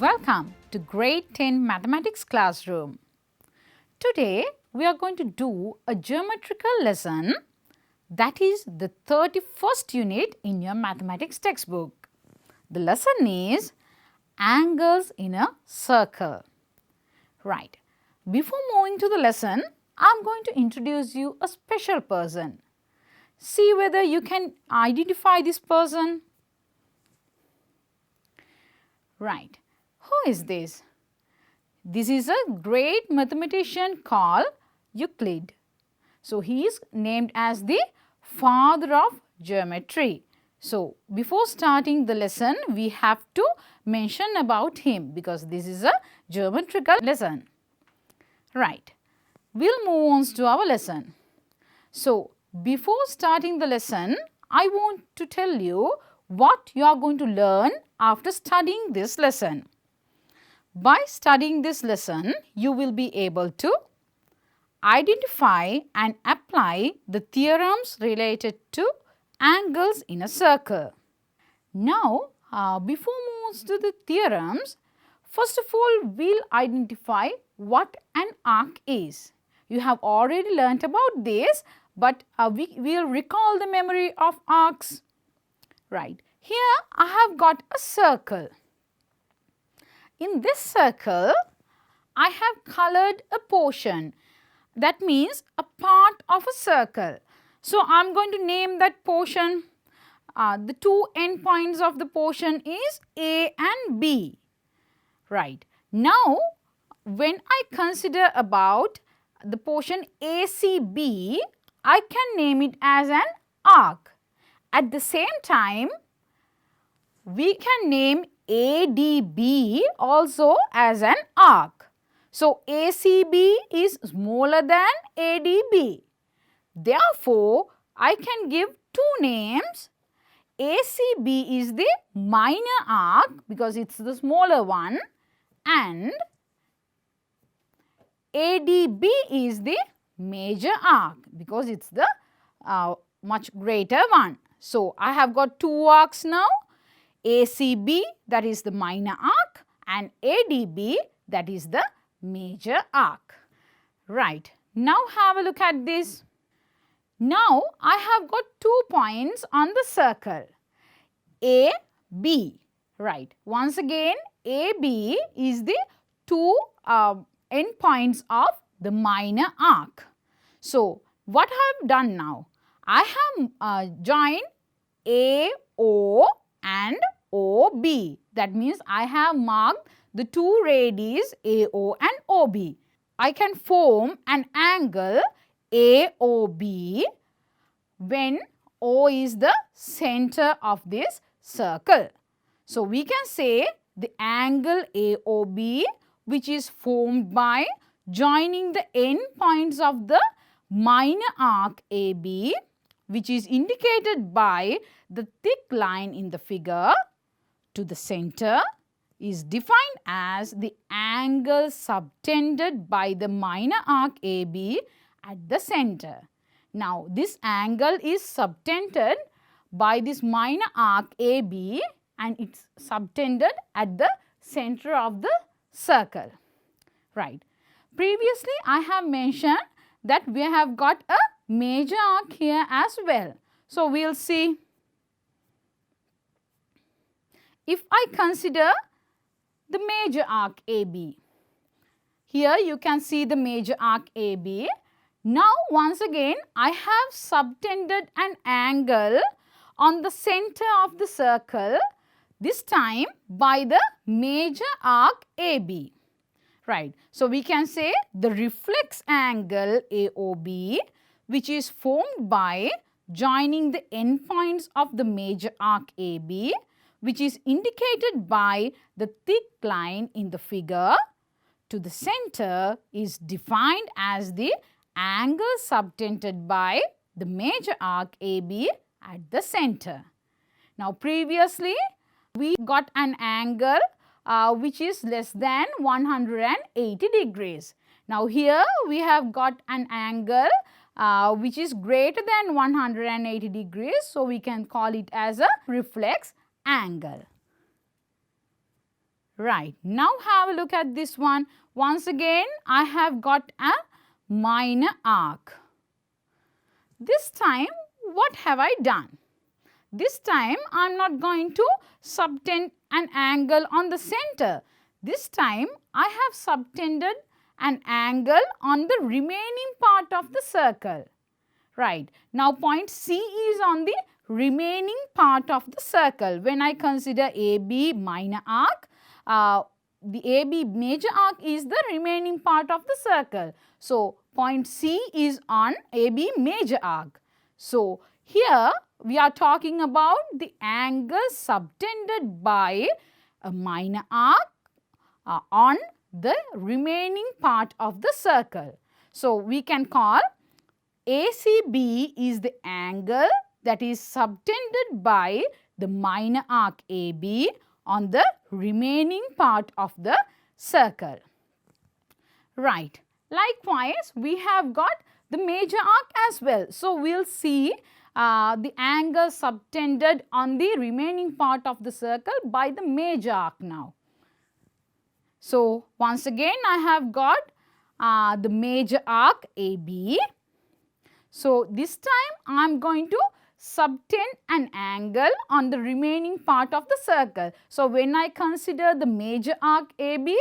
Welcome to Grade 10 Mathematics Classroom. Today we are going to do a geometrical lesson, that is the 31st unit in your mathematics textbook. The lesson is angles in a circle. Right. Before moving to the lesson, I am going to introduce you a special person. See whether you can identify this person. Right. Who is this? This is a great mathematician called Euclid. So, he is named as the father of geometry. So, before starting the lesson, we have to mention about him because this is a geometrical lesson. Right. We will move on to our lesson. So, before starting the lesson, I want to tell you what you are going to learn after studying this lesson. By studying this lesson, you will be able to identify and apply the theorems related to angles in a circle. Now, before moving to the theorems, first of all, we will identify what an arc is. You have already learnt about this, but we will recall the memory of arcs. Right. Here, I have got a circle. In this circle, I have colored a portion. That means a part of a circle. So, I am going to name that portion. The two endpoints of the portion is A and B. Right. Now, when I consider about the portion ACB, I can name it as an arc. At the same time, we can name ADB also as an arc. So, ACB is smaller than ADB. Therefore, I can give two names. ACB is the minor arc because it is the smaller one, and ADB is the major arc because it is the much greater one. So, I have got two arcs now. ACB, that is the minor arc, and ADB, that is the major arc. Right. Now, have a look at this. Now, I have got 2 points on the circle, AB. Right. Once again, AB is the two endpoints of the minor arc. So, what I have done now? I have joined AO and OB. That means I have marked the two radii AO and OB. I can form an angle AOB when O is the center of this circle. So, we can say the angle AOB, which is formed by joining the end points of the minor arc AB, which is indicated by the thick line in the figure, to the center, is defined as the angle subtended by the minor arc AB at the center. Now, this angle is subtended by this minor arc AB and it is subtended at the center of the circle. Right. Previously, I have mentioned that we have got a major arc here as well. So, we will see. If I consider the major arc AB, here you can see the major arc AB. Now, once again, I have subtended an angle on the center of the circle, this time by the major arc AB. Right. So, we can say the reflex angle AOB, which is formed by joining the endpoints of the major arc AB, which is indicated by the thick line in the figure, to the center, is defined as the angle subtended by the major arc AB at the center. Now, previously we got an angle which is less than 180 degrees. Now, here we have got an angle which is greater than 180 degrees. So, we can call it as a reflex angle. Right. Now have a look at this one. Once again, I have got a minor arc. This time, what have I done? This time, I am not going to subtend an angle on the center. This time, I have subtended an angle on the remaining part of the circle. Right. Now, point C is on the remaining part of the circle. When I consider AB minor arc, the AB major arc is the remaining part of the circle. So, point C is on AB major arc. So, here we are talking about the angle subtended by a minor arc on the remaining part of the circle. So, we can call ACB is the angle that is subtended by the minor arc AB on the remaining part of the circle. Right. Likewise, we have got the major arc as well. So, we will see the angle subtended on the remaining part of the circle by the major arc now. So, once again I have got the major arc AB. So, this time I am going to subtend an angle on the remaining part of the circle. So, when I consider the major arc AB,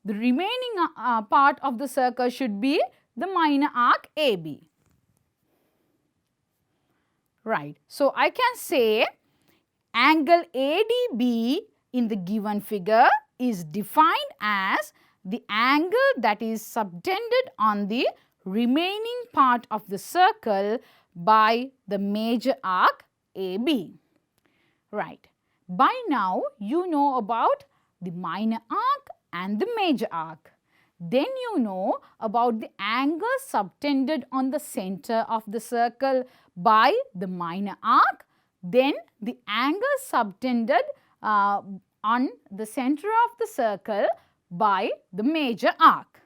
the remaining part of the circle should be the minor arc AB. Right. So, I can say angle ADB in the given figure is defined as the angle that is subtended on the remaining part of the circle by the major arc AB. Right. By now, you know about the minor arc and the major arc. Then you know about the angle subtended on the center of the circle by the minor arc. Then the angle subtended on the center of the circle by the major arc.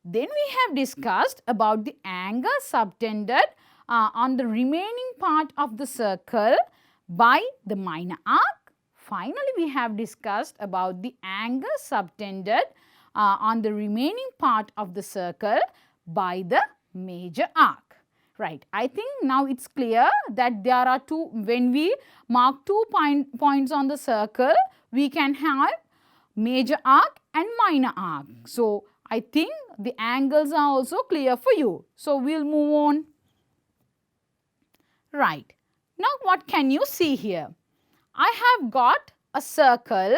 Then we have discussed about the angle subtended on the remaining part of the circle by the minor arc. Finally, we have discussed about the angle subtended on the remaining part of the circle by the major arc. Right. I think now it's clear that there are two, when we mark 2 points on the circle, we can have major arc and minor arc. So, I think the angles are also clear for you. So, we will move on. Right. Now, what can you see here? I have got a circle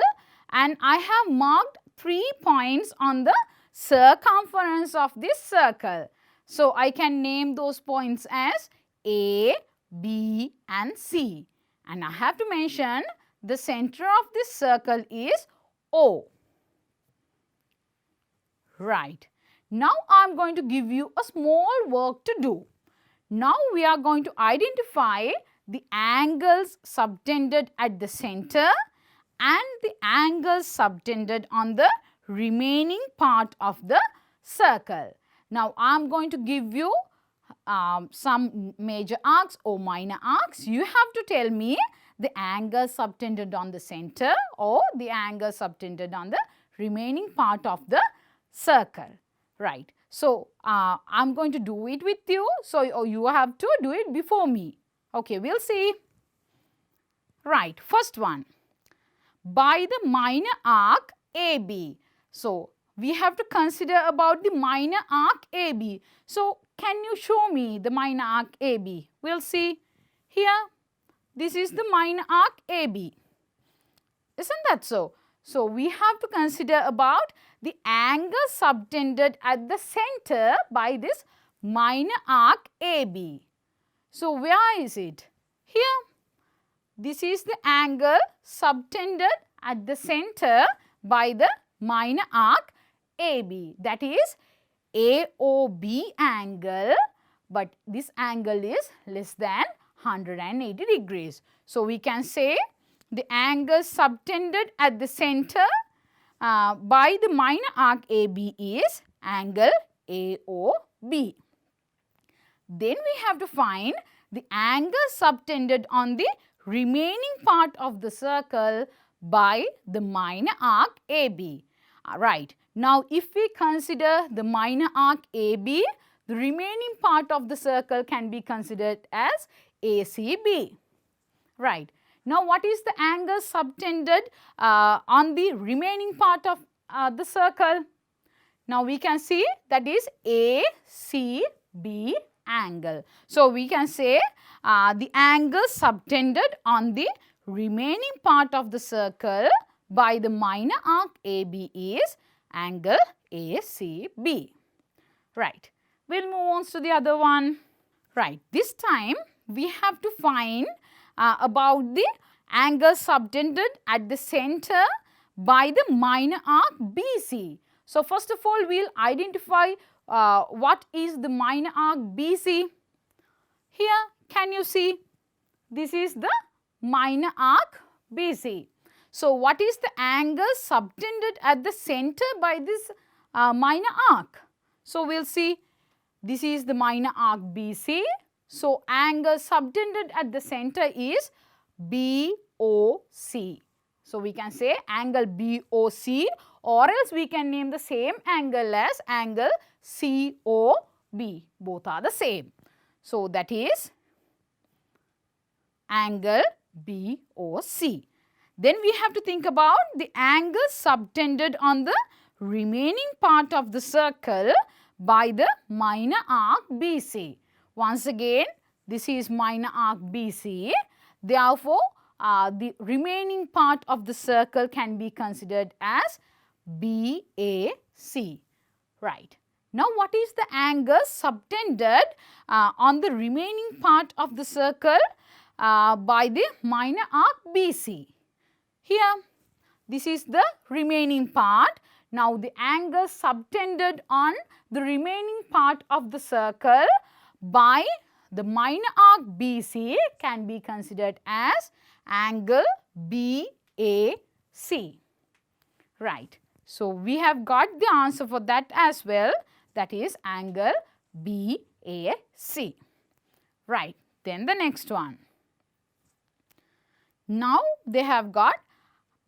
and I have marked 3 points on the circumference of this circle. So, I can name those points as A, B and C. And I have to mention the center of this circle is O. Right. Now, I am going to give you a small work to do. Now, we are going to identify the angles subtended at the center and the angles subtended on the remaining part of the circle. Now, I am going to give you some major arcs or minor arcs. You have to tell me the angle subtended on the center or the angle subtended on the remaining part of the circle. Right. So, I am going to do it with you. So, you have to do it before me. Okay, we will see. Right. First one. By the minor arc AB. So, we have to consider about the minor arc AB. So, can you show me the minor arc AB? We will see. Here, this is the minor arc AB. Isn't that so? So, we have to consider about the angle subtended at the center by this minor arc AB. So, where is it? Here. This is the angle subtended at the center by the minor arc AB. That is AOB angle, but this angle is less than 180 degrees. So, we can say the angle subtended at the center by the minor arc AB is angle AOB. Then we have to find the angle subtended on the remaining part of the circle by the minor arc AB. Right. Now, if we consider the minor arc AB, the remaining part of the circle can be considered as ACB. Right. Now, what is the angle subtended on the remaining part of the circle? Now, we can see that is ACB angle. So, we can say the angle subtended on the remaining part of the circle by the minor arc AB is angle ACB. Right. We will move on to the other one. Right. This time we have to find about the angle subtended at the center by the minor arc BC. So, first of all, we will identify what is the minor arc BC. Here, can you see? This is the minor arc BC. So, what is the angle subtended at the center by this minor arc? So, we will see this is the minor arc BC. So, angle subtended at the center is BOC. So, we can say angle BOC, or else we can name the same angle as angle COB. Both are the same. So, that is angle BOC. Then we have to think about the angle subtended on the remaining part of the circle by the minor arc BC. Once again, this is minor arc BC. Therefore, the remaining part of the circle can be considered as BAC. Right. Now, what is the angle subtended on the remaining part of the circle by the minor arc BC? Here, this is the remaining part. Now, the angle subtended on the remaining part of the circle by the minor arc BC can be considered as angle BAC. Right. So, we have got the answer for that as well, that is angle BAC. Right. Then the next one. Now, they have got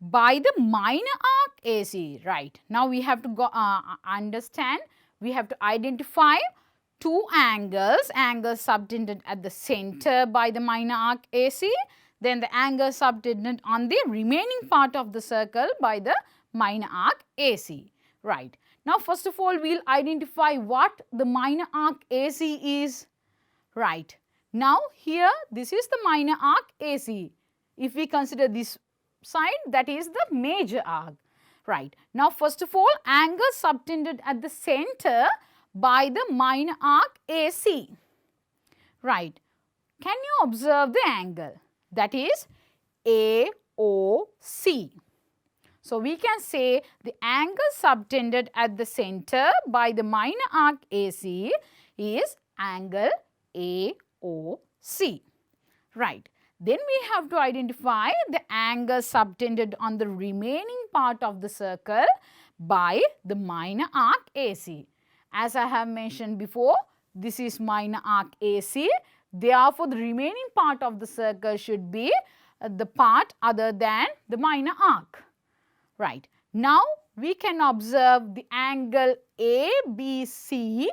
by the minor arc AC. Right. Now, we have to go understand, we have to identify two angles, angle subtended at the center by the minor arc AC, then the angle subtended on the remaining part of the circle by the minor arc AC. Right. Now, first of all, we will identify what the minor arc AC is. Right. Now, here this is the minor arc AC. If we consider this side, that is the major arc. Right. Now, first of all, angle subtended at the center by the minor arc AC. Right. Can you observe the angle? That is AOC. So, we can say the angle subtended at the center by the minor arc AC is angle AOC. Right. Then we have to identify the angle subtended on the remaining part of the circle by the minor arc AC. As I have mentioned before, this is minor arc AC. Therefore, the remaining part of the circle should be the part other than the minor arc. Right. Now, we can observe the angle ABC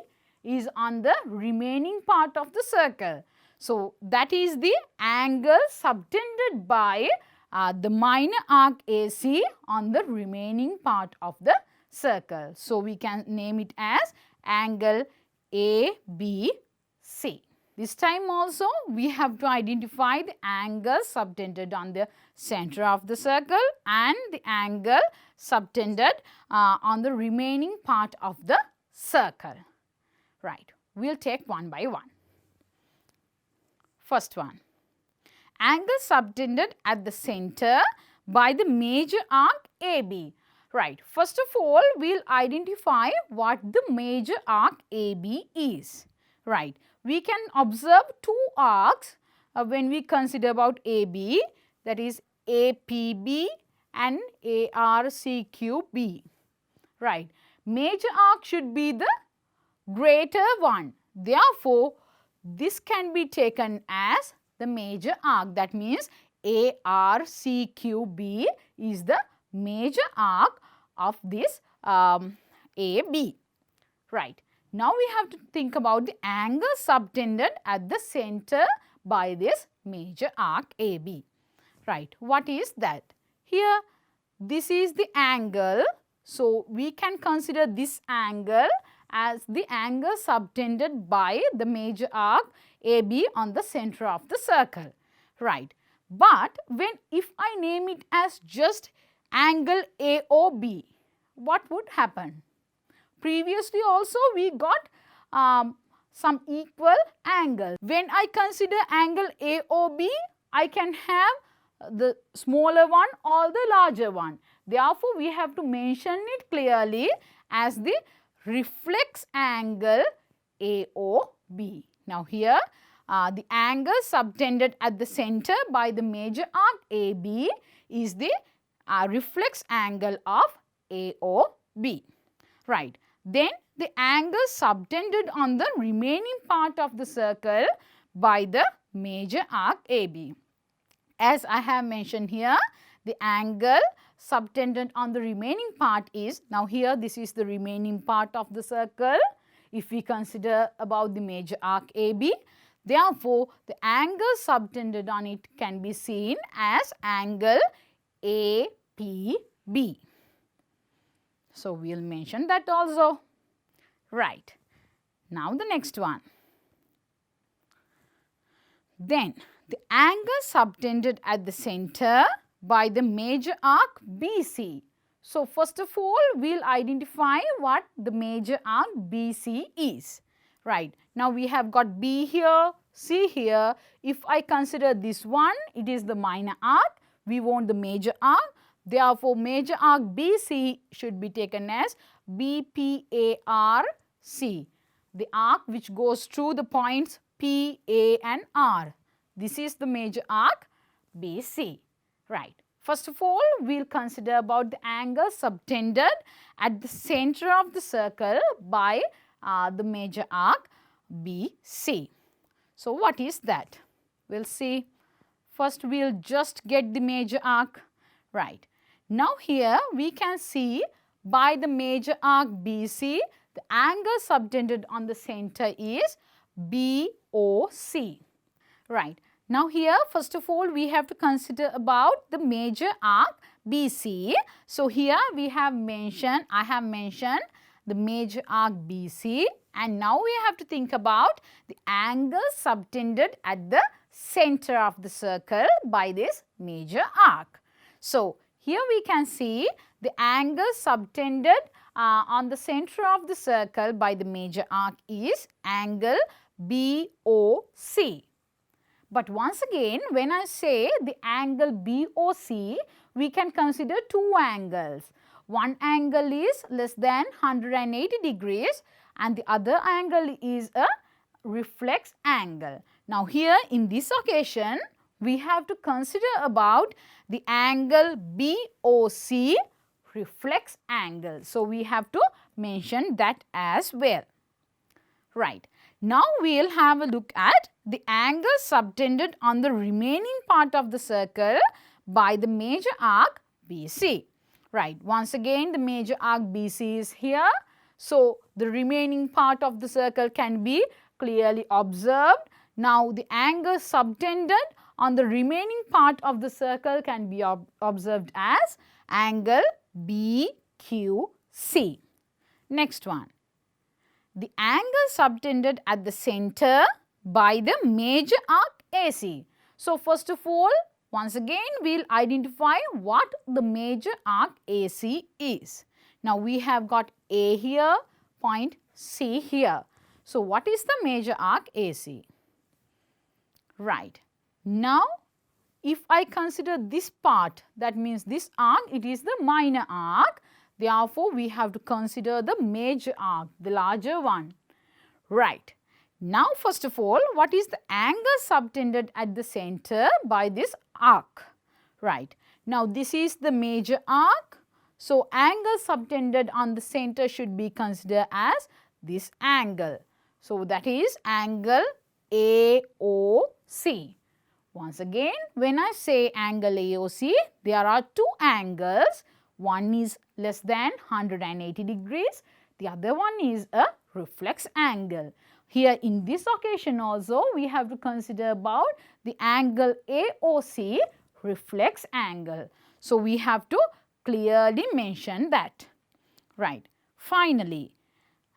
is on the remaining part of the circle. So, that is the angle subtended by the minor arc AC on the remaining part of the circle. So, we can name it as angle ABC. This time also we have to identify the angle subtended on the center of the circle and the angle subtended on the remaining part of the circle. Right. We will take one by one. First one, angle subtended at the center by the major arc AB. Right. First of all, we will identify what the major arc AB is. Right. We can observe two arcs when we consider about AB, that is APB and ARCQB. Right. Major arc should be the greater one. Therefore, this can be taken as the major arc. That means ARCQB is the major arc of this AB. Right. Now we have to think about the angle subtended at the center by this major arc AB. Right. What is that? Here, this is the angle. So, we can consider this angle as the angle subtended by the major arc AB on the center of the circle. Right. But if I name it as just angle AOB, what would happen? Previously also we got some equal angles. When I consider angle AOB, I can have the smaller one or the larger one. Therefore, we have to mention it clearly as the reflex angle AOB. Now, here the angle subtended at the center by the major arc AB is the reflex angle of AOB. Right. Then the angle subtended on the remaining part of the circle by the major arc AB. As I have mentioned here, the angle subtended on the remaining part is, now here this is the remaining part of the circle if we consider about the major arc AB. Therefore, the angle subtended on it can be seen as angle APB. So, we will mention that also. Right. Now, the next one. Then, the angle subtended at the center by the major arc BC. So, first of all, we will identify what the major arc BC is. Right. Now, we have got B here, C here. If I consider this one, it is the minor arc. We want the major arc. Therefore, major arc BC should be taken as BPARC, the arc which goes through the points P, A and R. This is the major arc BC. Right. First of all, we will consider about the angle subtended at the center of the circle by the major arc BC. So, what is that? We will see. First, we will just get the major arc. Right. Now, here we can see by the major arc BC, the angle subtended on the center is BOC. Right. Now, here first of all we have to consider about the major arc BC. So, here we have mentioned, I have mentioned the major arc BC, and now we have to think about the angle subtended at the center of the circle by this major arc. So, here we can see the angle subtended on the center of the circle by the major arc is angle BOC. But once again, when I say the angle BOC, we can consider two angles. One angle is less than 180 degrees and the other angle is a reflex angle. Now, here in this occasion, we have to consider about the angle BOC reflex angle. So, we have to mention that as well. Right. Now, we will have a look at the angle subtended on the remaining part of the circle by the major arc BC. Right. Once again, the major arc BC is here. So, the remaining part of the circle can be clearly observed. Now, the angle subtended on the remaining part of the circle can be observed as angle BQC. Next one. The angle subtended at the center by the major arc AC. So, first of all, once again we will identify what the major arc AC is. Now, we have got A here, point C here. So, what is the major arc AC? Right. Now, if I consider this part, that means this arc, it is the minor arc. Therefore, we have to consider the major arc, the larger one. Right. Now, first of all, what is the angle subtended at the center by this arc? Right. Now, this is the major arc. So, angle subtended on the center should be considered as this angle. So, that is angle AOC. Once again, when I say angle AOC, there are two angles. One is less than 180 degrees. The other one is a reflex angle. Here in this occasion also, we have to consider about the angle AOC, reflex angle. So, we have to clearly mention that. Right. Finally,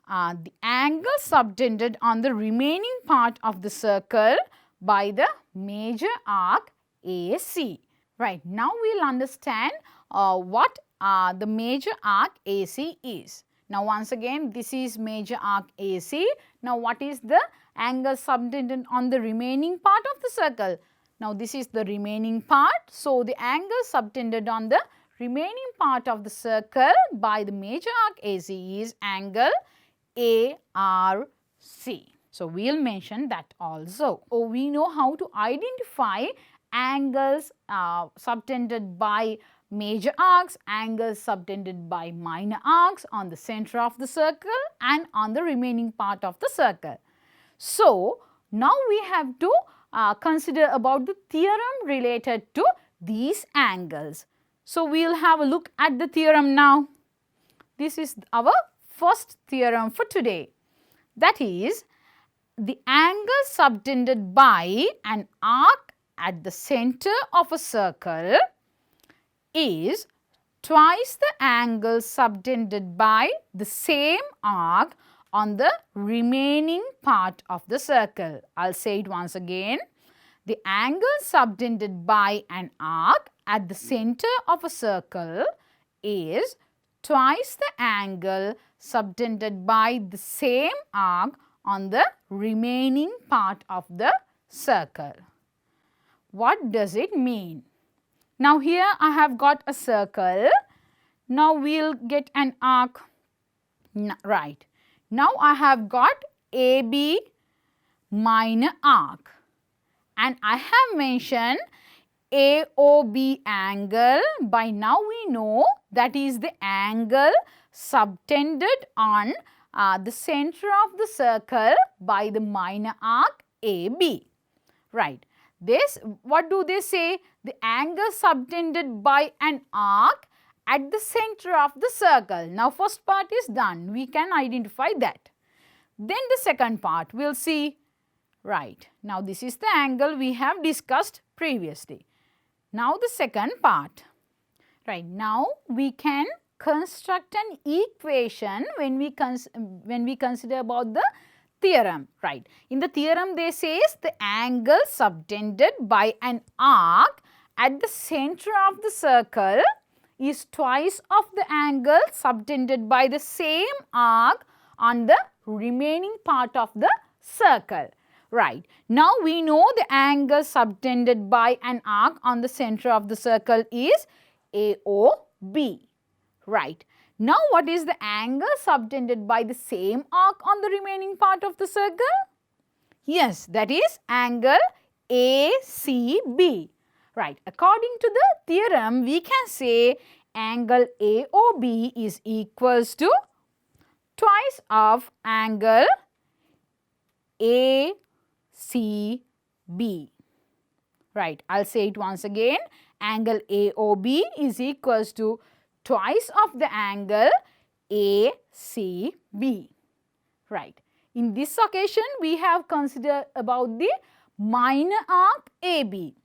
the angle subtended on the remaining part of the circle by the major arc AC. Right. Now, we will understand what the major arc AC is. Now, once again, this is major arc AC. Now, what is the angle subtended on the remaining part of the circle? Now, this is the remaining part. So, the angle subtended on the remaining part of the circle by the major arc AC is angle ARC. So, we will mention that also. Oh, we know how to identify angles subtended by major arcs, angles subtended by minor arcs on the center of the circle and on the remaining part of the circle. So, now we have to consider about the theorem related to these angles. So, we will have a look at the theorem now. This is our first theorem for today. That is, the angle subtended by an arc at the center of a circle is twice the angle subtended by the same arc on the remaining part of the circle. I will say it once again. The angle subtended by an arc at the center of a circle is twice the angle subtended by the same arc on the remaining part of the circle. What does it mean? Now, here I have got a circle. Now, we will get an arc. Right. Now, I have got AB minor arc and I have mentioned AOB angle. By now, we know that is the angle subtended on the center of the circle by the minor arc AB. Right. This, what do they say? The angle subtended by an arc at the center of the circle. Now, first part is done. We can identify that. Then the second part we will see. Right. Now, this is the angle we have discussed previously. Now, the second part. Right. Now, we can construct an equation when we consider about the theorem. Right. In the theorem, they says the angle subtended by an arc at the center of the circle is twice of the angle subtended by the same arc on the remaining part of the circle. Right. Now, we know the angle subtended by an arc on the center of the circle is AOB. Right. Now, what is the angle subtended by the same arc on the remaining part of the circle? Yes, that is angle ACB. Right. According to the theorem, we can say angle AOB is equals to twice of angle ACB. Right. I will say it once again. Angle AOB is equals to twice of the angle ACB. Right. In this occasion, we have considered about the minor arc AB.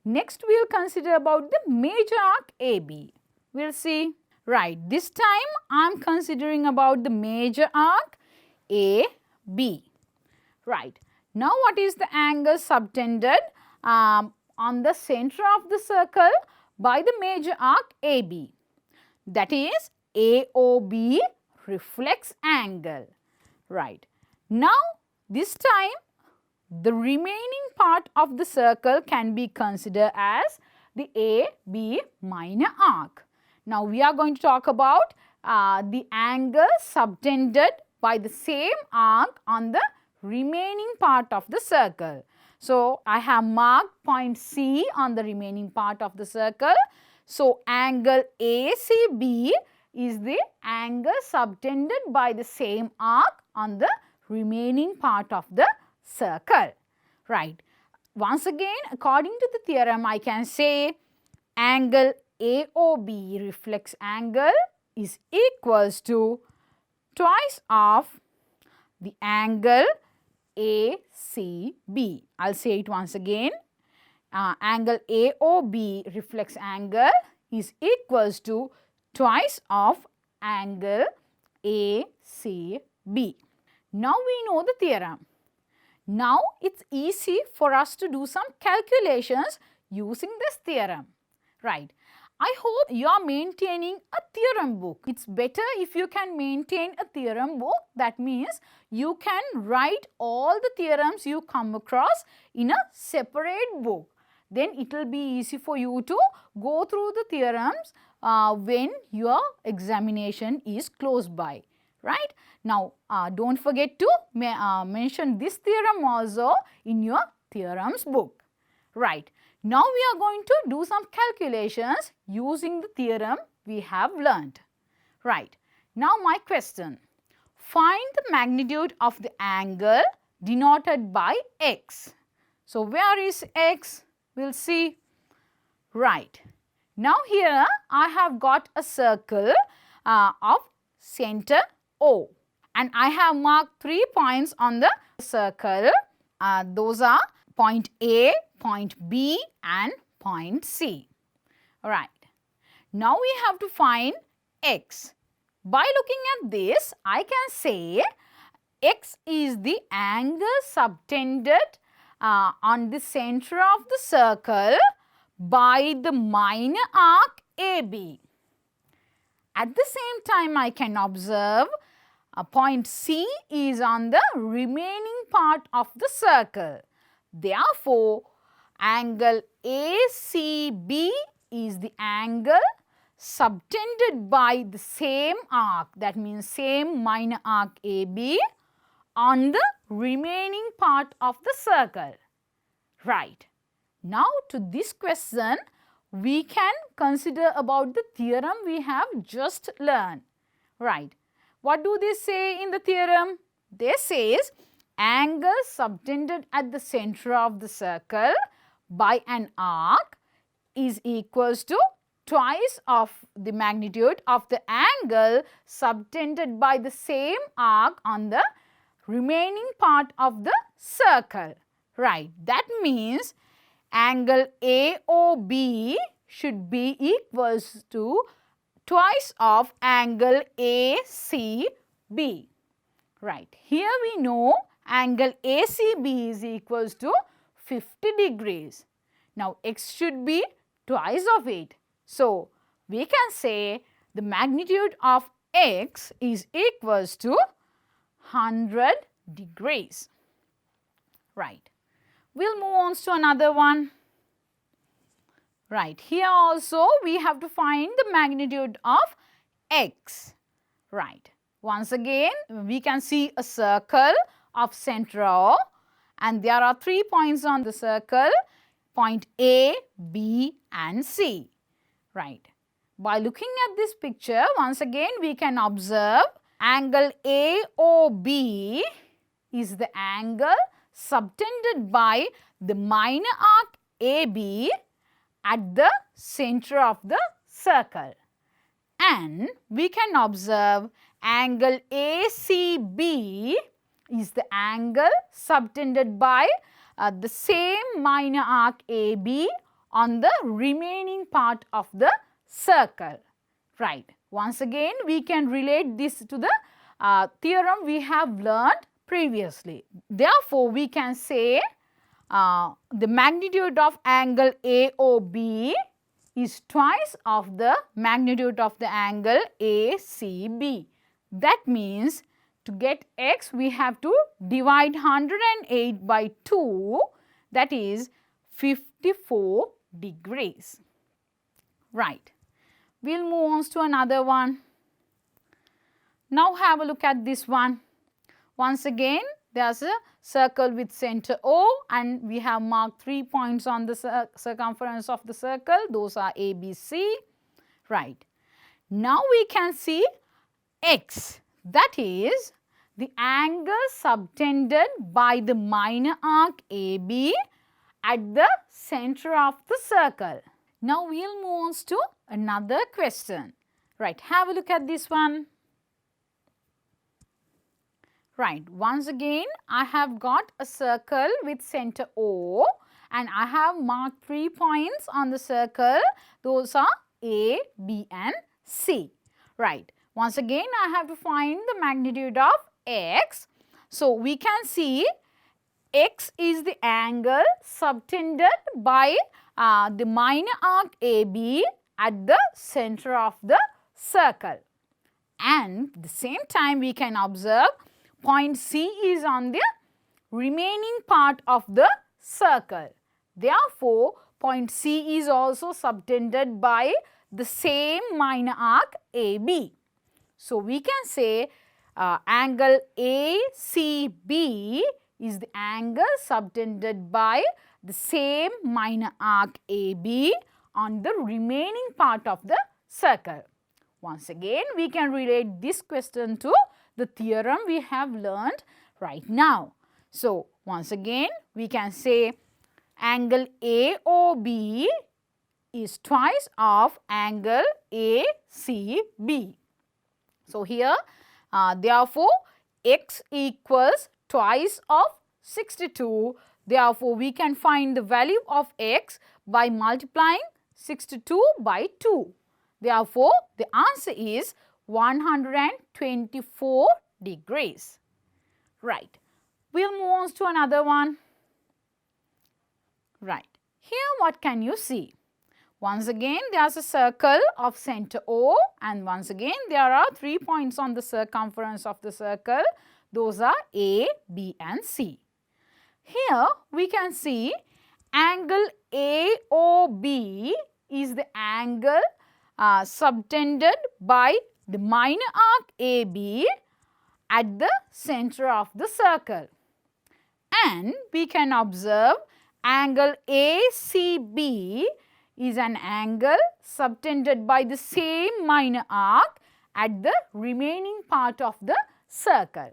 Next, we will consider about the major arc AB. We will see. Right. This time, I am considering about the major arc AB. Right. Now, what is the angle subtended on the center of the circle by the major arc AB? That is AOB reflex angle. Right. Now, this time the remaining part of the circle can be considered as the AB minor arc. Now, we are going to talk about the angle subtended by the same arc on the remaining part of the circle. So, I have marked point C on the remaining part of the circle. So, angle ACB is the angle subtended by the same arc on the remaining part of the circle. Right. once again, according to the theorem, I can say angle AOB, reflex angle, is equals to twice of the angle ACB. I'll say it once again. Angle AOB, reflex angle, is equals to twice of angle ACB. Now we know the theorem. Now it's easy for us to do some calculations using this theorem. Right. I hope you are maintaining a theorem book. It's better if you can maintain a theorem book. That means you can write all the theorems you come across in a separate book. Then it will be easy for you to go through the theorems when your examination is close by. Right? Now, don't forget to mention this theorem also in your theorems book. Right. Now, we are going to do some calculations using the theorem we have learnt. Right. Now, my question. Find the magnitude of the angle denoted by x. So, where is x? We'll see. Right. Now, here I have got a circle of center O. And I have marked 3 points on the circle. Those are point A, point B and point C. Alright. Now we have to find x. By looking at this, I can say x is the angle subtended on the center of the circle by the minor arc AB. At the same time, I can observe point C is on the remaining part of the circle. Therefore, angle ACB is the angle subtended by the same arc, that means same minor arc AB on the remaining part of the circle. Right. Now, to this question, we can consider about the theorem we have just learned. Right. What do they say in the theorem? They says angle subtended at the center of the circle by an arc is equals to twice of the magnitude of the angle subtended by the same arc on the remaining part of the circle. Right. That means angle AOB should be equals to twice of angle ACB. Right. Here we know angle ACB is equals to 50 degrees. Now, x should be twice of it. So, we can say the magnitude of x is equals to 100 degrees. Right. We'll move on to another one. Right. Here also we have to find the magnitude of x. Right. Once again, we can see a circle of center O and there are 3 points on the circle, point A, B and C. Right. By looking at this picture, once again we can observe angle AOB is the angle subtended by the minor arc AB at the center of the circle. And we can observe angle ACB is the angle subtended by the same minor arc AB on the remaining part of the circle. Right. Once again, we can relate this to the theorem we have learned previously. Therefore, we can say the magnitude of angle AOB is twice of the magnitude of the angle ACB. That means to get x, we have to divide 108 by 2, that is 54 degrees. Right. We'll move on to another one. Now have a look at this one. Once again, there's a circle with center O and we have marked 3 points on the circumference of the circle. Those are A, B, C. Right. Now we can see x, that is the angle subtended by the minor arc AB at the center of the circle. Now we'll move on to another question. Right, have a look at this one. Right, once again I have got a circle with center O and I have marked 3 points on the circle. Those are A, B and C. Right, once again I have to find the magnitude of x. So we can see x is the angle subtended by the minor arc AB at the center of the circle. And at the same time we can observe point C is on the remaining part of the circle. Therefore, point C is also subtended by the same minor arc AB. So, we can say angle ACB is the angle subtended by the same minor arc AB on the remaining part of the circle. Once again, we can relate this question to the theorem we have learned right now. So, once again, we can say angle AOB is twice of angle ACB. So, here therefore, x equals twice of 62. Therefore, we can find the value of x by multiplying 62 by 2. Therefore, the answer is 124 degrees. Right. We'll move on to another one. Right. Here what can you see? Once again there is a circle of center O and once again there are 3 points on the circumference of the circle. Those are A, B and C. Here we can see angle AOB is the angle subtended by the minor arc AB at the center of the circle. And we can observe angle ACB is an angle subtended by the same minor arc at the remaining part of the circle.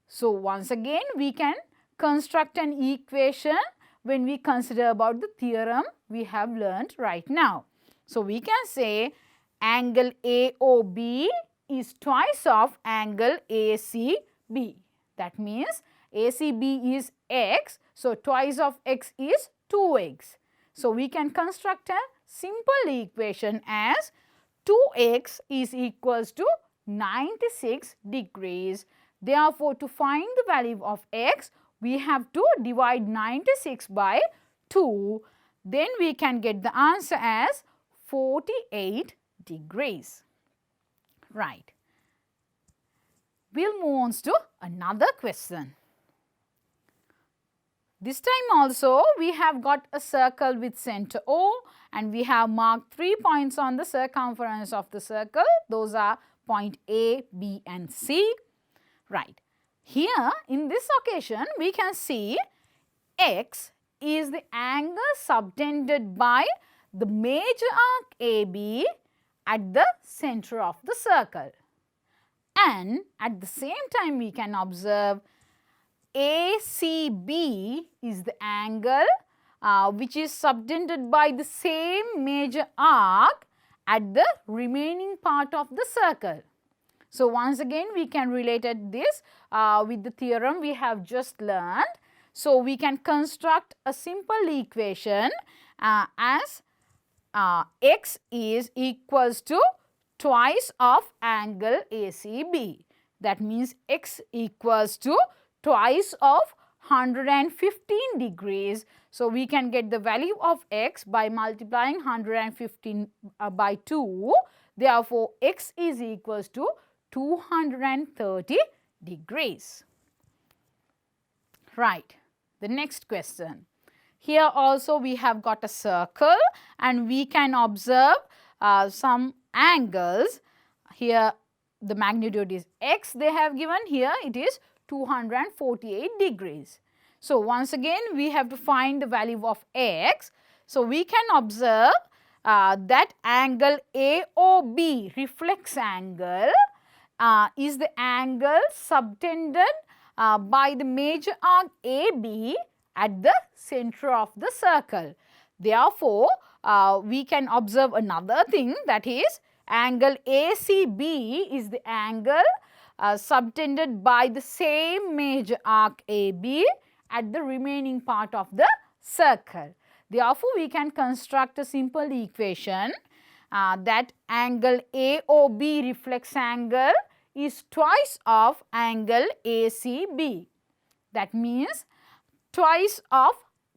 So, once again we can construct an equation when we consider about the theorem we have learnt right now. So, we can say angle AOB is twice of angle ACB. That means ACB is x. So, twice of x is 2x. So, we can construct a simple equation as 2x is equals to 96 degrees. Therefore, to find the value of x, we have to divide 96 by 2. Then we can get the answer as 48 degrees. Right. We'll move on to another question. This time also we have got a circle with center O and we have marked 3 points on the circumference of the circle. Those are point A, B and C. Right. Here in this occasion we can see x is the angle subtended by the major arc AB at the center of the circle. And at the same time we can observe ACB is the angle which is subtended by the same major arc at the remaining part of the circle. So, once again we can relate this with the theorem we have just learned. So, we can construct a simple equation as x is equals to twice of angle ACB. That means x equals to twice of 115 degrees. So, we can get the value of x by multiplying 115 by 2. Therefore, x is equals to 230 degrees. Right. The next question. Here also we have got a circle and we can observe some angles. Here the magnitude is x they have given, here it is 248 degrees. So, once again we have to find the value of x. So, we can observe that angle AOB, reflex angle, is the angle subtended by the major arc AB at the center of the circle. Therefore, we can observe another thing, that is angle ACB is the angle subtended by the same major arc AB at the remaining part of the circle. Therefore, we can construct a simple equation that angle AOB reflex angle is twice of angle ACB. That means twice of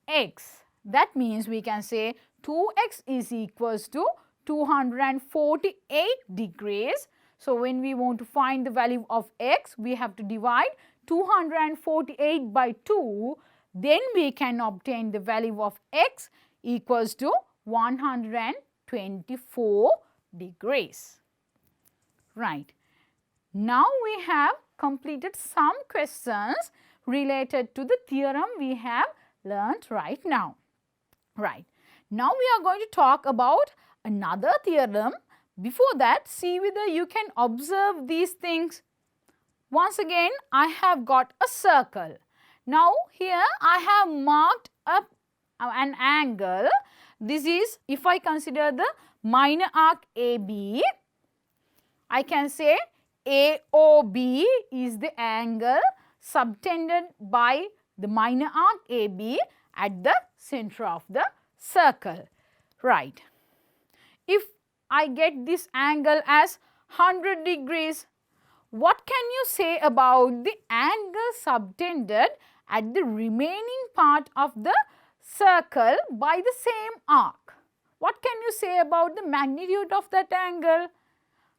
x. That means we can say 2x is equals to 248 degrees. So, when we want to find the value of x, we have to divide 248 by 2. Then we can obtain the value of x equals to 124 degrees. Right. Now, we have completed some questions related to the theorem we have learnt right now. Right. Now, we are going to talk about another theorem. Before that, see whether you can observe these things. Once again, I have got a circle. Now, here I have marked up an angle. This is, if I consider the minor arc AB, I can say AOB is the angle subtended by the minor arc AB at the center of the circle. Right. If I get this angle as 100 degrees, what can you say about the angle subtended at the remaining part of the circle by the same arc? What can you say about the magnitude of that angle?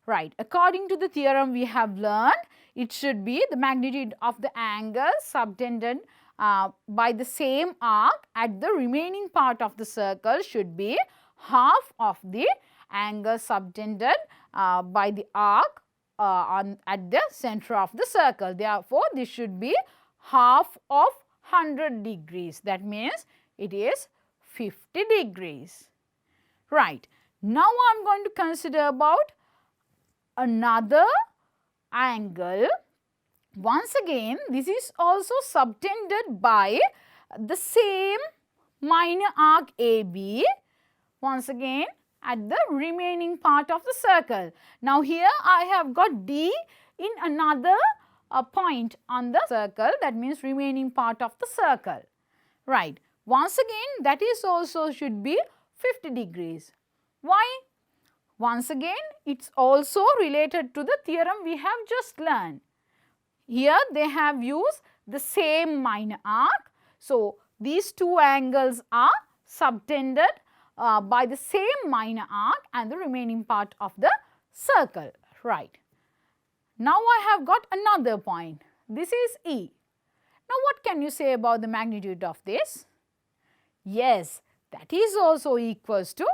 Right. According to the theorem we have learned, it should be the magnitude of the angle subtended by the same arc at the remaining part of the circle should be half of the angle subtended by the arc at the center of the circle. Therefore, this should be half of 100 degrees. That means it is 50 degrees. Right. Now, I am going to consider about another angle. Once again, this is also subtended by the same minor arc AB. Once again, at the remaining part of the circle. Now, here I have got D in another point on the circle, that means remaining part of the circle. Right. Once again, that is also should be 50 degrees. Why? Once again, it is also related to the theorem we have just learned. Here they have used the same minor arc. So, these two angles are subtended by the same minor arc and the remaining part of the circle. Right. Now, I have got another point. This is E. Now, what can you say about the magnitude of this? Yes, that is also equals to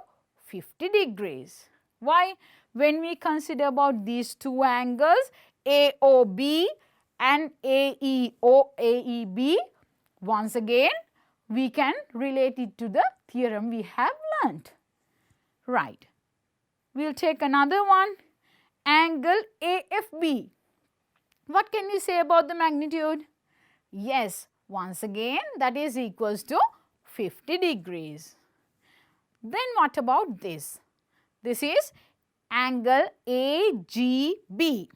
50 degrees. Why? When we consider about these two angles AOB and AEB, once again we can relate it to the theorem we have learnt. Right. We will take another one, angle AFB. What can we say about the magnitude? Yes, once again that is equals to 50 degrees. Then what about this? This is angle AGB.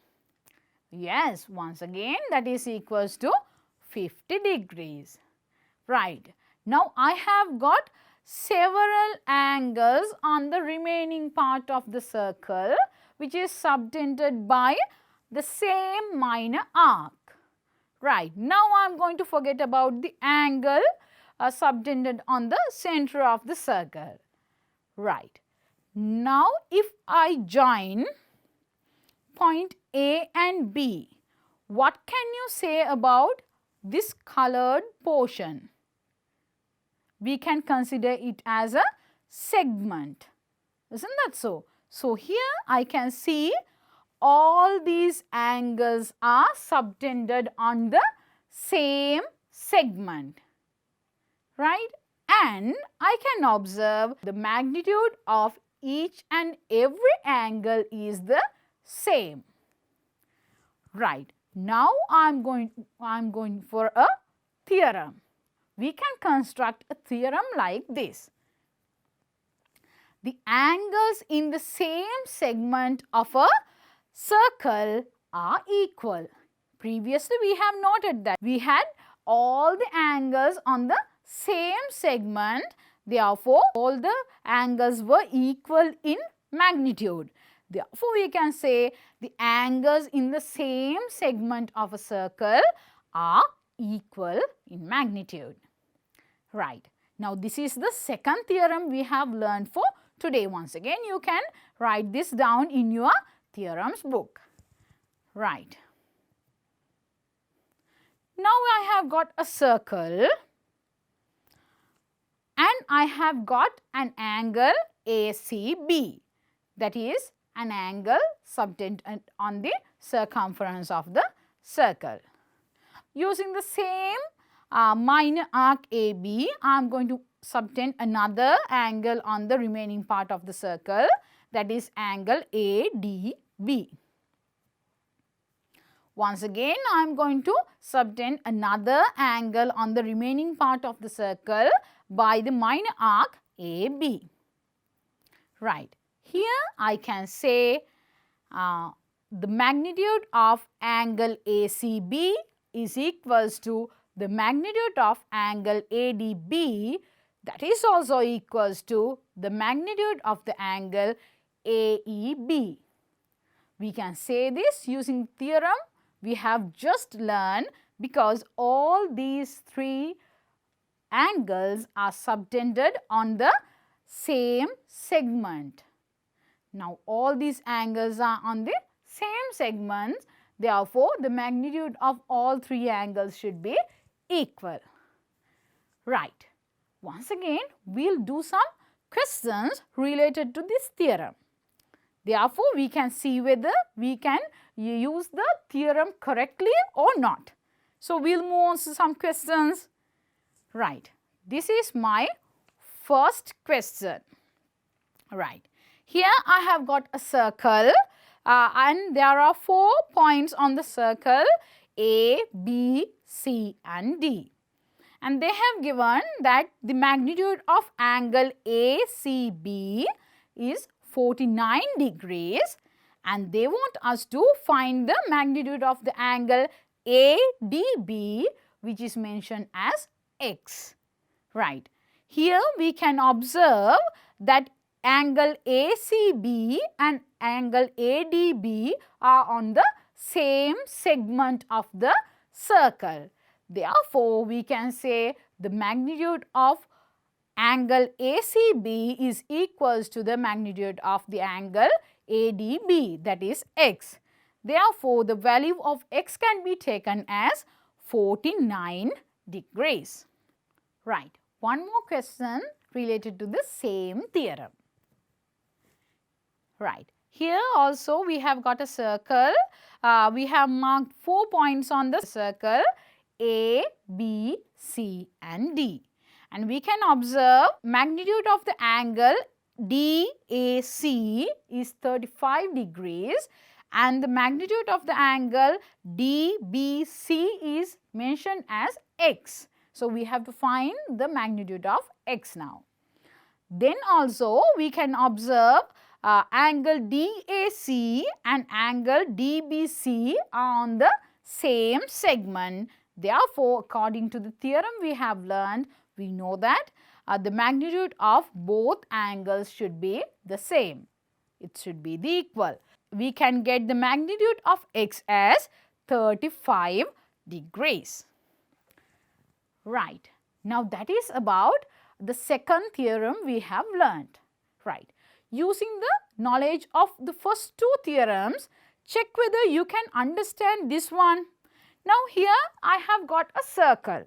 Yes, once again that is equals to 50 degrees. Right. Now, I have got several angles on the remaining part of the circle which is subtended by the same minor arc. Right. Now, I am going to forget about the angle subtended on the center of the circle. Right. Now, if I join point A and B, what can you say about this colored portion? We can consider it as a segment. Isn't that so? So, here I can see all these angles are subtended on the same segment. Right? And I can observe the magnitude of each and every angle is the same. Right. Now, I am going for a theorem. we can construct a theorem like this. The angles in the same segment of a circle are equal. Previously, we have noted that we had all the angles on the same segment. Therefore, all the angles were equal in magnitude. Therefore, we can say the angles in the same segment of a circle are equal in magnitude. Right. Now, this is the second theorem we have learned for today. Once again, you can write this down in your theorems book. Right. Now, I have got a circle and I have got an angle ACB, that is an angle subtended on the circumference of the circle. Using the same minor arc AB, I am going to subtend another angle on the remaining part of the circle, that is angle ADB. Once again, I am going to subtend another angle on the remaining part of the circle by the minor arc AB. Right. Here I can say the magnitude of angle ACB is equals to the magnitude of angle ADB, that is also equals to the magnitude of the angle AEB. We can say this using theorem we have just learned, because all these three angles are subtended on the same segment. Now, all these angles are on the same segments. Therefore, the magnitude of all three angles should be equal. Right. Once again, we will do some questions related to this theorem. Therefore, we can see whether we can use the theorem correctly or not. So, we will move on to some questions. Right. This is my first question. Right. Here I have got a circle and there are 4 points on the circle A, B, C and D. And they have given that the magnitude of angle ACB is 49 degrees and they want us to find the magnitude of the angle ADB, which is mentioned as X. Right. Here we can observe that angle ACB and angle ADB are on the same segment of the circle. Therefore, we can say the magnitude of angle ACB is equals to the magnitude of the angle ADB, that is X. Therefore, the value of X can be taken as 49 degrees. Right. One more question related to the same theorem. Right. Here also we have got a circle. We have marked 4 points on the circle A, B, C and D. And we can observe magnitude of the angle DAC is 35 degrees and the magnitude of the angle DBC is mentioned as X. So, we have to find the magnitude of X now. Then also we can observe angle DAC and angle DBC are on the same segment. Therefore, according to the theorem we have learned, we know that the magnitude of both angles should be the same. It should be the equal. We can get the magnitude of X as 35 degrees. Right. Now, that is about the second theorem we have learned. Right. Using the knowledge of the first 2 theorems, check whether you can understand this one. Now, here I have got a circle.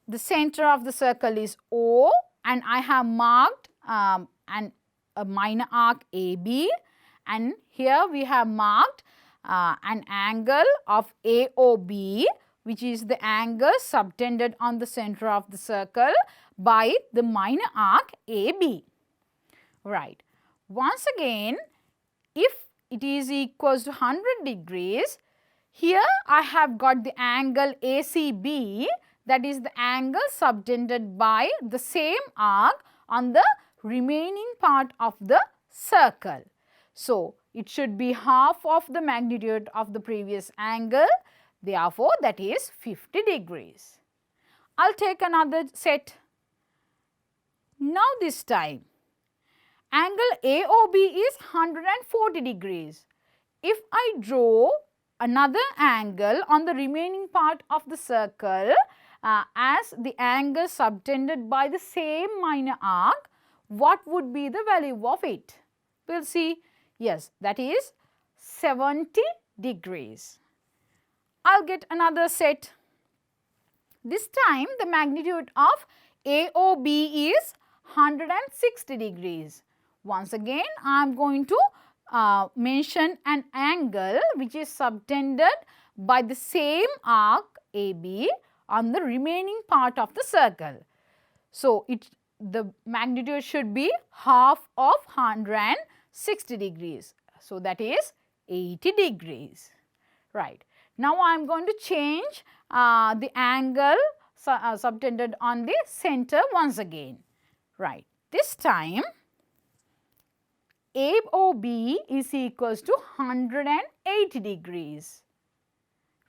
The center of the circle is O and I have marked a minor arc AB, and here we have marked an angle of AOB, which is the angle subtended on the center of the circle by the minor arc AB. Right. Once again, if it is equals to 100 degrees, here I have got the angle ACB, that is the angle subtended by the same arc on the remaining part of the circle. So, it should be half of the magnitude of the previous angle, therefore, that is 50 degrees. I will take another set. Now, this time angle AOB is 140 degrees. If I draw another angle on the remaining part of the circle as the angle subtended by the same minor arc, what would be the value of it? We will see. Yes, that is 70 degrees. I will get another set. This time the magnitude of AOB is 160 degrees. Once again, I am going to mention an angle which is subtended by the same arc AB on the remaining part of the circle. So, the magnitude should be half of 160 degrees. So, that is 80 degrees. Right. Now, I am going to change the angle subtended on the center once again. Right. This time AOB is equals to 180 degrees.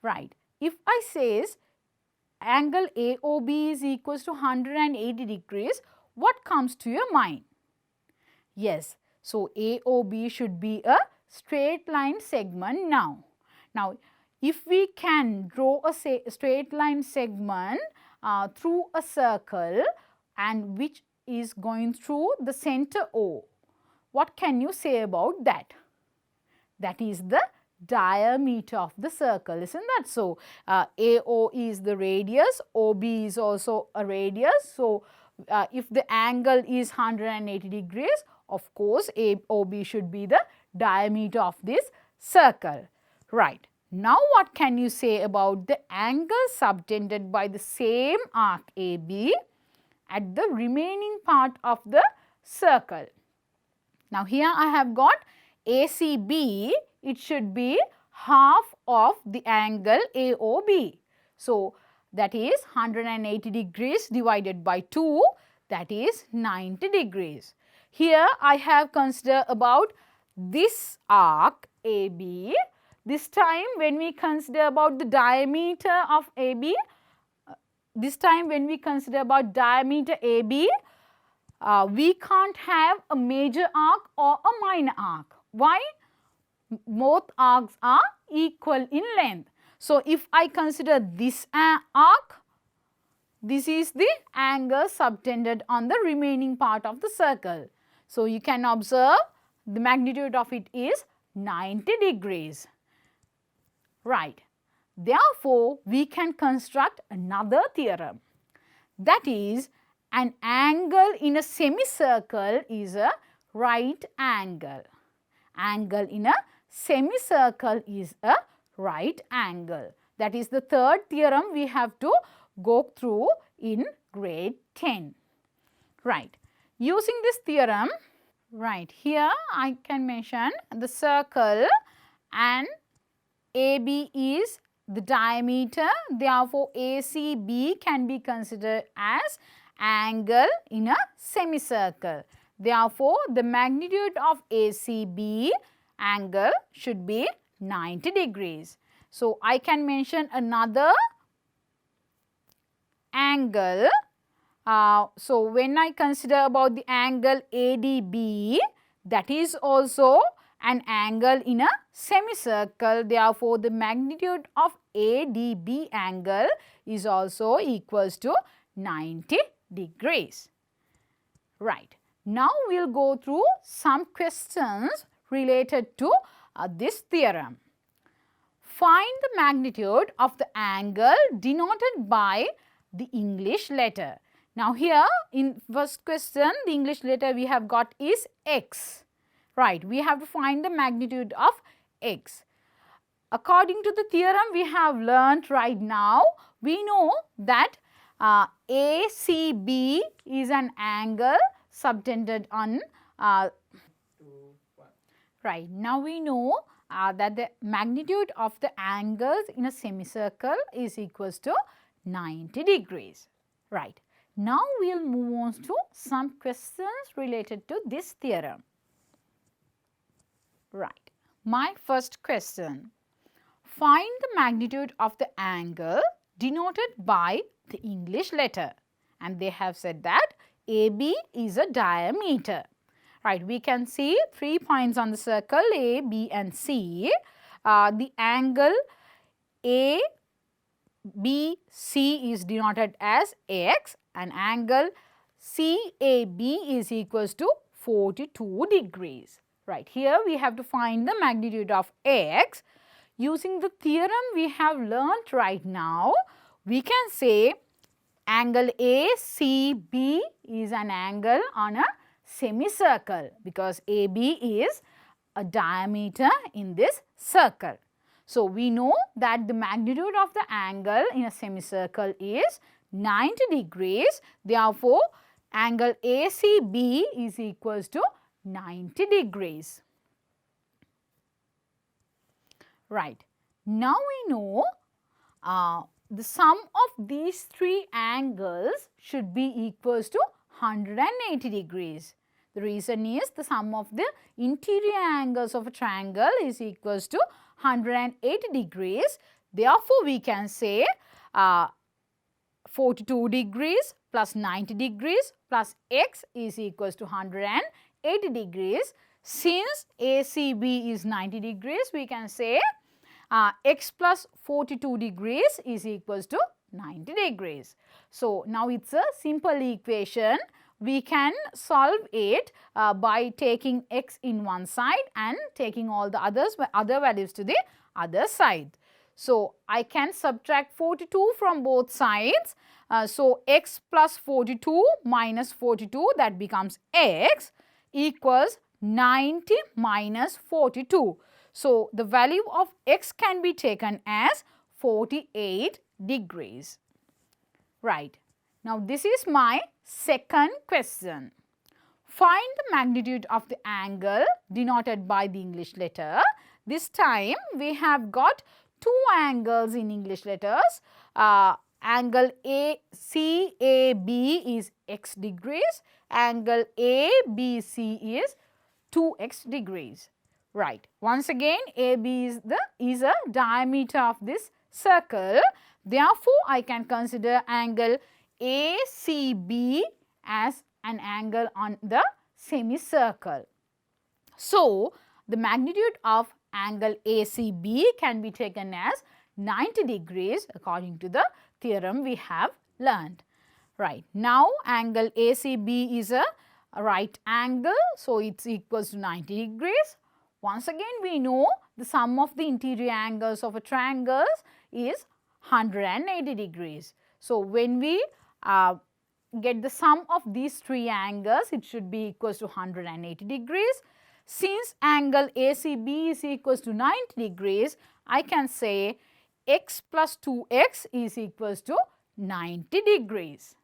Right. If I says angle AOB is equals to 180 degrees, what comes to your mind? Yes. So, AOB should be a straight line segment now. Now, if we can draw a straight line segment through a circle and which is going through the center O, what can you say about that? That is the diameter of the circle, isn't that so? AO is the radius, OB is also a radius. So, if the angle is 180 degrees, of course, AOB should be the diameter of this circle. Right. Now, what can you say about the angle subtended by the same arc AB at the remaining part of the circle? Now, here I have got ACB, it should be half of the angle AOB. So, that is 180 degrees divided by 2, that is 90 degrees. Here I have considered about this arc AB. This time when we consider about the diameter of AB, we can't have a major arc or a minor arc. Why? Both arcs are equal in length. So, if I consider this arc, this is the angle subtended on the remaining part of the circle. So, you can observe the magnitude of it is 90 degrees. Right. Therefore, we can construct another theorem. That is, an angle in a semicircle is a right angle. Angle in a semicircle is a right angle. That is the third theorem we have to go through in grade 10. Right. Using this theorem, right, here I can mention the circle and AB is the diameter, therefore, ACB can be considered as angle in a semicircle. Therefore, the magnitude of ACB angle should be 90 degrees. So, I can mention another angle. So, when I consider about the angle ADB, that is also an angle in a semicircle. Therefore, the magnitude of ADB angle is also equals to 90 degrees. Right. Now, we will go through some questions related to this theorem. Find the magnitude of the angle denoted by the English letter. Now, here in first question, the English letter we have got is x. Right, we have to find the magnitude of x. According to the theorem we have learnt right now, we know that ACB is an angle subtended on right. Now, we know that the magnitude of the angles in a semicircle is equals to 90 degrees. Right. Now we will move on to some questions related to this theorem. Right. My first question. Find the magnitude of the angle denoted by the English letter. And they have said that AB is a diameter. Right. We can see 3 points on the circle A, B and C. The angle ABC is denoted as X and angle CAB is equals to 42 degrees. Right. Here we have to find the magnitude of X. Using the theorem we have learnt right now, we can say angle ACB is an angle on a semicircle because AB is a diameter in this circle. So, we know that the magnitude of the angle in a semicircle is 90 degrees. Therefore, angle ACB is equals to 90 degrees. Right. Now, we know the sum of these three angles should be equals to 180 degrees. The reason is the sum of the interior angles of a triangle is equals to 180 degrees. Therefore, we can say 42 degrees plus 90 degrees plus x is equals to 180 degrees. Since ACB is 90 degrees, we can say x plus 42 degrees is equals to 90 degrees. So, now it is a simple equation. We can solve it by taking x in one side and taking all the other values to the other side. So, I can subtract 42 from both sides. So, x plus 42 minus 42, that becomes x equals 90 minus 42. So, the value of x can be taken as 48 degrees. Right. Now, this is my second question. Find the magnitude of the angle denoted by the English letter. This time, we have got two angles in English letters. Angle ACAB is x degrees. Angle ABC is 2x degrees. Right. Once again, AB is a diameter of this circle. Therefore, I can consider angle ACB as an angle on the semicircle. So, the magnitude of angle ACB can be taken as 90 degrees according to the theorem we have learned. Right. Now, angle ACB is a right angle. So, it is equals to 90 degrees. Once again, we know the sum of the interior angles of a triangle is 180 degrees. So, when we get the sum of these three angles, it should be equals to 180 degrees. Since angle ACB is equals to 90 degrees, I can say x plus 2x is equals to 90 degrees.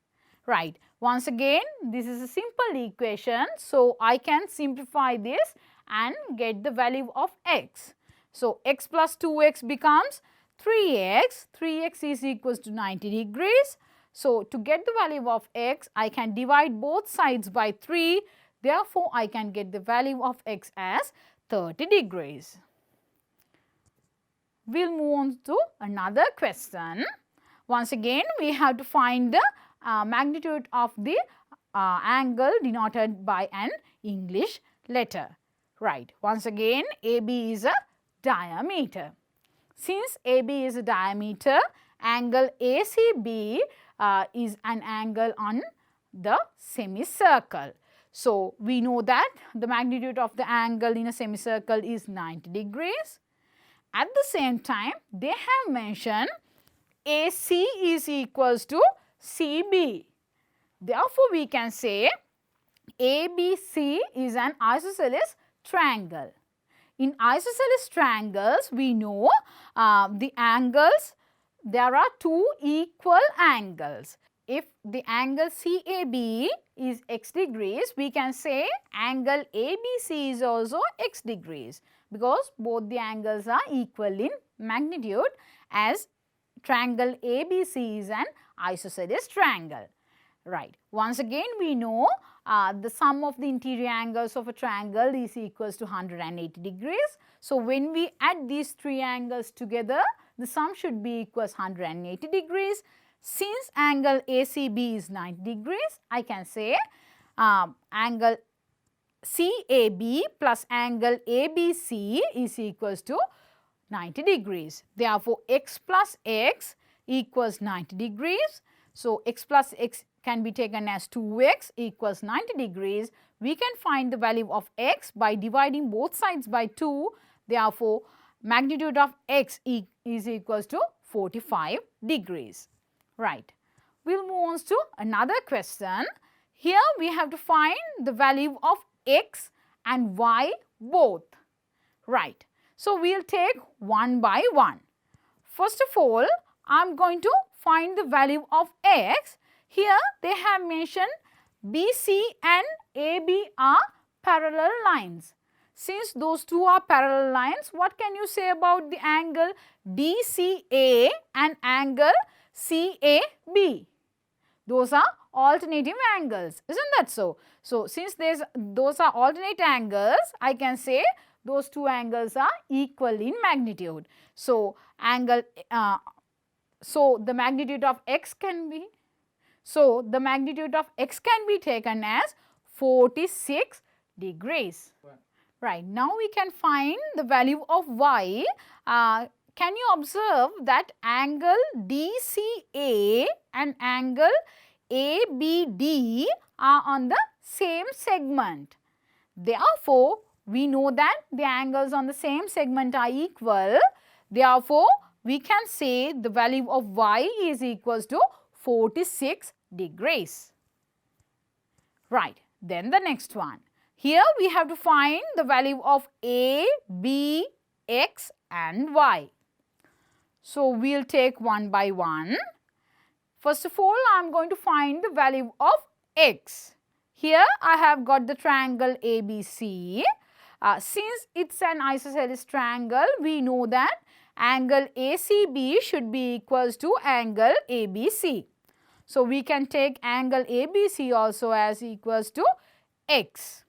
Right. Once again, this is a simple equation. So, I can simplify this and get the value of x. So, x plus 2x becomes 3x. 3x is equals to 90 degrees. So, to get the value of x, I can divide both sides by 3. Therefore, I can get the value of x as 30 degrees. We will move on to another question. Once again, we have to find the magnitude of the angle denoted by an English letter. Right. Once again, AB is a diameter. Since AB is a diameter, angle ACB is an angle on the semicircle. So, we know that the magnitude of the angle in a semicircle is 90 degrees. At the same time, they have mentioned AC is equals to CB. Therefore, we can say ABC is an isosceles triangle. In isosceles triangles, we know the angles, there are two equal angles. If the angle CAB is x degrees, we can say angle ABC is also x degrees because both the angles are equal in magnitude as triangle ABC is an isosceles triangle. Right. Once again we know the sum of the interior angles of a triangle is equals to 180 degrees. So, when we add these three angles together, the sum should be equals 180 degrees. Since angle ACB is 90 degrees, I can say angle CAB plus angle ABC is equals to 90 degrees. Therefore, x plus x equals 90 degrees. So, x plus x can be taken as 2x equals 90 degrees. We can find the value of x by dividing both sides by 2. Therefore, magnitude of x is equals to 45 degrees. Right. We will move on to another question. Here we have to find the value of x and y both. Right. So, we will take one by one. First of all, I am going to find the value of x. Here they have mentioned BC and AB are parallel lines. Since those two are parallel lines, what can you say about the angle DCA and angle CAB? Those are alternative angles, isn't that so? So, since those are alternate angles, I can say those two angles are equal in magnitude. So, the magnitude of x can be taken as 46 degrees. Right. Now, we can find the value of y. Can you observe that angle DCA and angle ABD are on the same segment. Therefore, we know that the angles on the same segment are equal. Therefore, we can say the value of y is equals to 46 degrees. Right. Then the next one. Here we have to find the value of a, b, x and y. So, we will take one by one. First of all, I am going to find the value of x. Here I have got the triangle ABC. Since it is an isosceles triangle, we know that angle ACB should be equals to angle ABC. So, we can take angle ABC also as equals to x.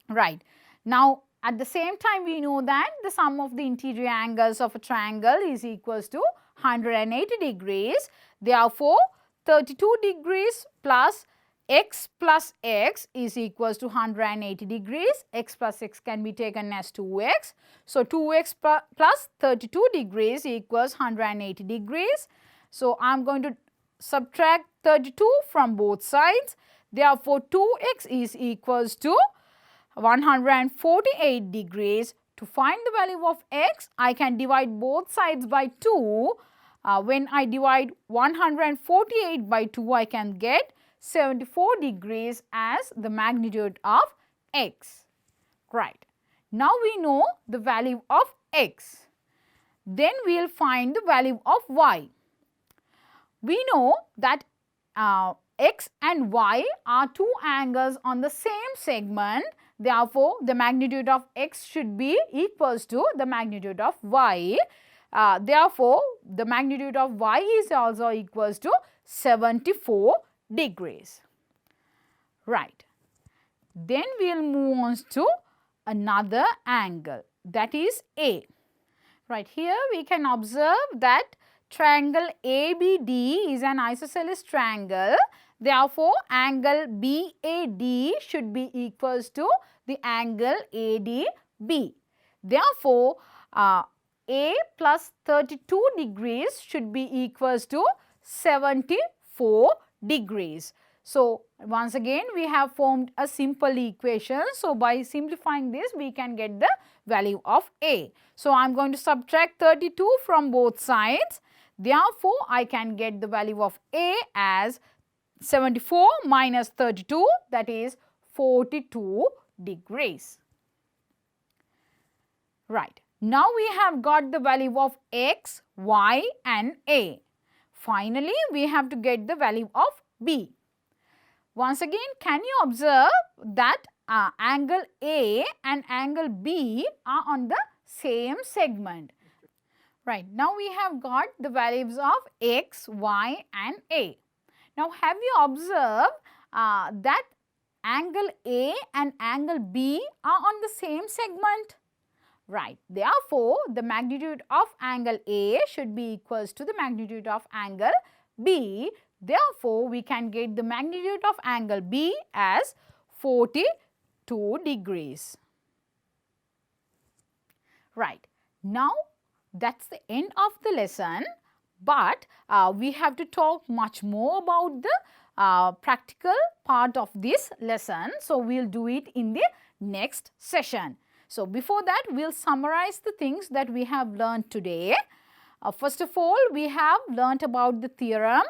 Right. Now, at the same time we know that the sum of the interior angles of a triangle is equals to 180 degrees. Therefore, 32 degrees plus x is equals to 180 degrees. X plus x can be taken as 2x. So, 2x plus 32 degrees equals 180 degrees. So, I am going to subtract 32 from both sides. Therefore, 2x is equals to 148 degrees. To find the value of x, I can divide both sides by 2. When I divide 148 by 2, I can get 74 degrees as the magnitude of x. Right. Now, we know the value of x. Then we will find the value of y. We know that x and y are two angles on the same segment. Therefore, the magnitude of x should be equals to the magnitude of y. Therefore, the magnitude of y is also equals to 74 degrees. Right. Then we will move on to another angle, that is A. Right. Here we can observe that triangle ABD is an isosceles triangle. Therefore, angle BAD should be equals to the angle ADB. Therefore, A plus 32 degrees should be equals to 74 degrees. So, once again we have formed a simple equation. So, by simplifying this we can get the value of A. So, I am going to subtract 32 from both sides. Therefore, I can get the value of A as 74 minus 32, that is 42 degrees. Right. Now, we have got the value of x, y and A. Finally, we have to get the value of B. Once again, can you observe that angle A and angle B are on the same segment? Right, now we have got the values of x, y and a. Now have you observed that angle A and angle B are on the same segment? Right, therefore, the magnitude of angle A should be equals to the magnitude of angle B. Therefore, we can get the magnitude of angle B as 42 degrees. Right, now that's the end of the lesson, but we have to talk much more about the practical part of this lesson. So, we will do it in the next session. So, before that, we will summarize the things that we have learned today. First of all, we have learnt about the theorem,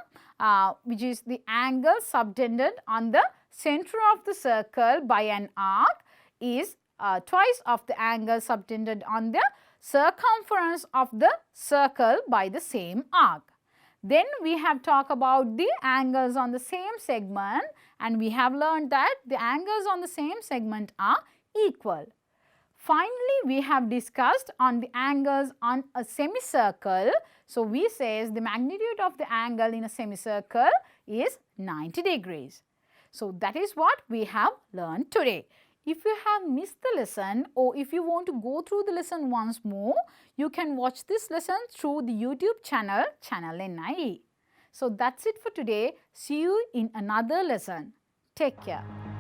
which is the angle subtended on the center of the circle by an arc is twice of the angle subtended on the circumference of the circle by the same arc. Then we have talked about the angles on the same segment, and we have learned that the angles on the same segment are equal. Finally, we have discussed on the angles on a semicircle. So, we says the magnitude of the angle in a semicircle is 90 degrees. So, that is what we have learned today. If you have missed the lesson, or if you want to go through the lesson once more, you can watch this lesson through the YouTube channel, Channel NIE. So, that's it for today. See you in another lesson. Take care.